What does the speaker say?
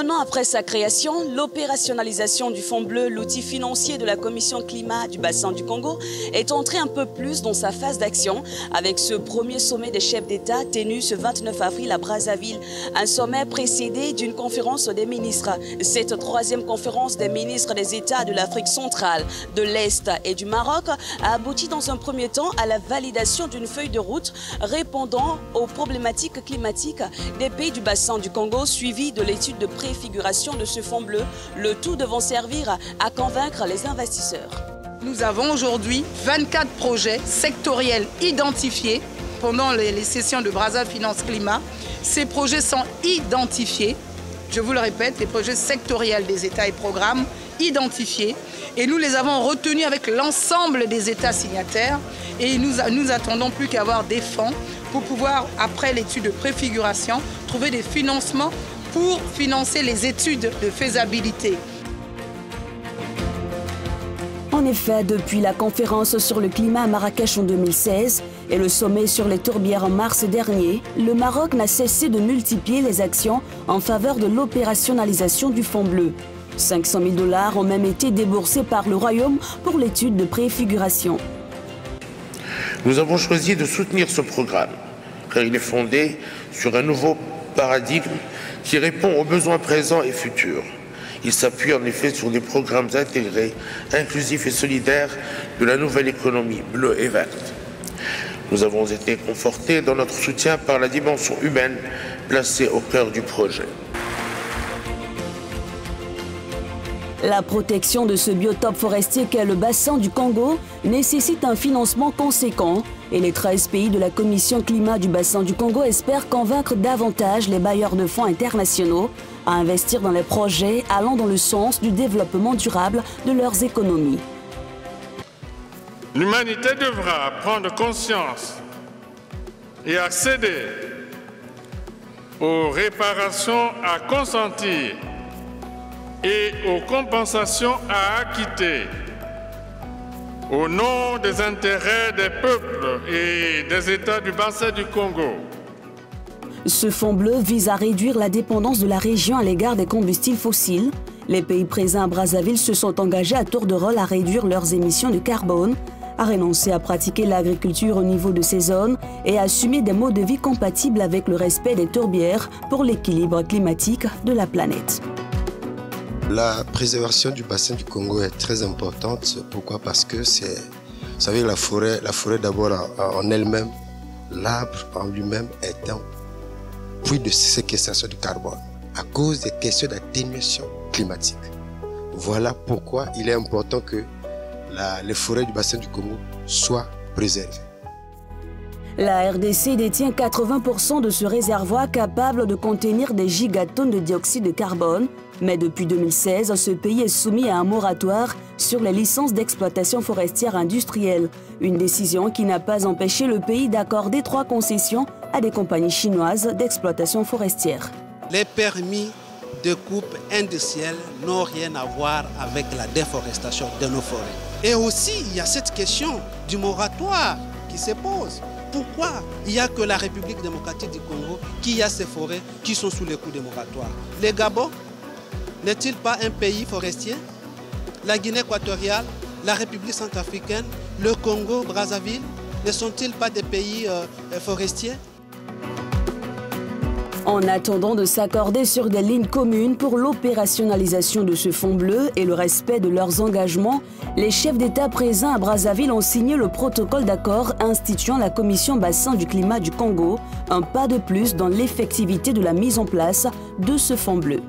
Un an après sa création, l'opérationnalisation du Fonds bleu, l'outil financier de la Commission climat du bassin du Congo, est entrée un peu plus dans sa phase d'action avec ce premier sommet des chefs d'État tenu ce 29 avril à Brazzaville. Un sommet précédé d'une conférence des ministres. Cette troisième conférence des ministres des États de l'Afrique centrale, de l'Est et du Maroc a abouti dans un premier temps à la validation d'une feuille de route répondant aux problématiques climatiques des pays du bassin du Congo, suivie de l'étude de préfiguration de ce fonds bleu, le tout devant servir à convaincre les investisseurs. Nous avons aujourd'hui 24 projets sectoriels identifiés pendant les sessions de Brazzaville Finance Climat. Ces projets sont identifiés, je vous le répète, les projets sectoriels des États et programmes identifiés. Et nous les avons retenus avec l'ensemble des États signataires. Et nous attendons plus qu'avoir des fonds pour pouvoir, après l'étude de préfiguration, trouver des financements pour financer les études de faisabilité. En effet, depuis la conférence sur le climat à Marrakech en 2016 et le sommet sur les tourbières en mars dernier, le Maroc n'a cessé de multiplier les actions en faveur de l'opérationnalisation du Fonds bleu. 500 000 $ ont même été déboursés par le Royaume pour l'étude de préfiguration. Nous avons choisi de soutenir ce programme car il est fondé sur un nouveau paradigme qui répond aux besoins présents et futurs. Il s'appuie en effet sur des programmes intégrés, inclusifs et solidaires de la nouvelle économie bleue et verte. Nous avons été confortés dans notre soutien par la dimension humaine placée au cœur du projet. La protection de ce biotope forestier qu'est le bassin du Congo nécessite un financement conséquent et les 13 pays de la Commission climat du bassin du Congo espèrent convaincre davantage les bailleurs de fonds internationaux à investir dans les projets allant dans le sens du développement durable de leurs économies. L'humanité devra prendre conscience et accéder aux réparations à consentir et aux compensations à acquitter au nom des intérêts des peuples et des États du bassin du Congo. Ce fonds bleu vise à réduire la dépendance de la région à l'égard des combustibles fossiles. Les pays présents à Brazzaville se sont engagés à tour de rôle à réduire leurs émissions de carbone, à renoncer à pratiquer l'agriculture au niveau de ces zones et à assumer des modes de vie compatibles avec le respect des tourbières pour l'équilibre climatique de la planète. La préservation du bassin du Congo est très importante. Pourquoi? Parce que c'est, vous savez, la forêt d'abord en elle-même, l'arbre en lui-même est un puits de séquestration de carbone à cause des questions d'atténuation climatique. Voilà pourquoi il est important que les forêts du bassin du Congo soient préservées. La RDC détient 80% de ce réservoir capable de contenir des gigatonnes de dioxyde de carbone. Mais depuis 2016, ce pays est soumis à un moratoire sur les licences d'exploitation forestière industrielle. Une décision qui n'a pas empêché le pays d'accorder 3 concessions à des compagnies chinoises d'exploitation forestière. Les permis de coupe industrielle n'ont rien à voir avec la déforestation de nos forêts. Et aussi, il y a cette question du moratoire qui se pose. Pourquoi il n'y a que la République démocratique du Congo qui a ces forêts qui sont sous les coups des moratoires? Les Gabon n'est-il pas un pays forestier? La Guinée équatoriale, la République centrafricaine, le Congo, Brazzaville, ne sont-ils pas des pays forestiers? En attendant de s'accorder sur des lignes communes pour l'opérationnalisation de ce fonds bleu et le respect de leurs engagements, les chefs d'État présents à Brazzaville ont signé le protocole d'accord instituant la Commission bassin du climat du Congo, un pas de plus dans l'effectivité de la mise en place de ce fonds bleu.